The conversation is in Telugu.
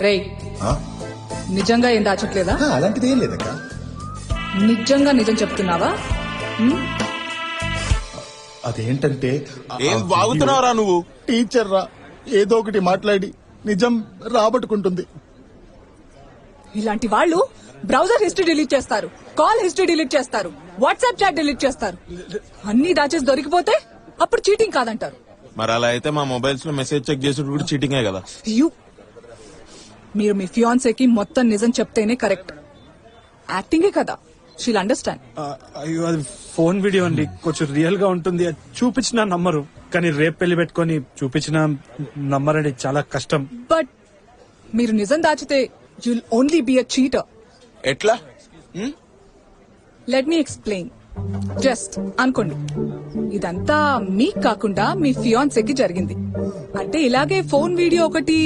రేయ్ నిజంగా ఏం దాచట్లేదా? అలాంటిది ఏం లేదక్క. నిజంగా నిజం చెప్తున్నావా? అదేంటంటే ఏం వాగుతున్నావురా నువ్వు? టీచర్ రా ఏదో ఒకటి మాట్లాడి నిజం రాబట్టుకుంటుంది. ఇలాంటి వాళ్ళు బ్రౌజర్ హిస్టరీ డిలీట్ చేస్తారు, కాల్ హిస్టరీ డిలీట్ చేస్తారు, వాట్సాప్ చాట్ డిలీట్ చేస్తారు. అన్ని దాచేసి దొరికిపోతే అప్పుడు చీటింగ్ కాదంటారు. మరి అలా అయితే మా మొబైల్స్ లో మెసేజ్ చెక్ చేసుడు కూడా చీటింగే కదా. మీరు మీ ఫియాన్సేకి మొత్తం నిజం చెప్తేనే కరెక్ట్. యాక్టింగే కదా, షీల్ అండర్స్టాండ్. అయ్యో అది ఫోన్ వీడియో అండి, కొంచెం రియల్ గా ఉంటుంది. అది చూపించిన నమ్మరు, కానీ రేపు పెళ్లి పెట్టుకుని చూపించిన నమ్మరండి, చాలా కష్టం. బట్ మీరు నిజం దాచితే you'll only be a cheater. ఎట్లా? Let me explain. జస్ట్ అనుకోండి, ఇదంతా మీకు కాకుండా మీ ఫియాన్సేకి జరిగింది అంటే ఇలాగే ఫోన్ వీడియో ఒకటి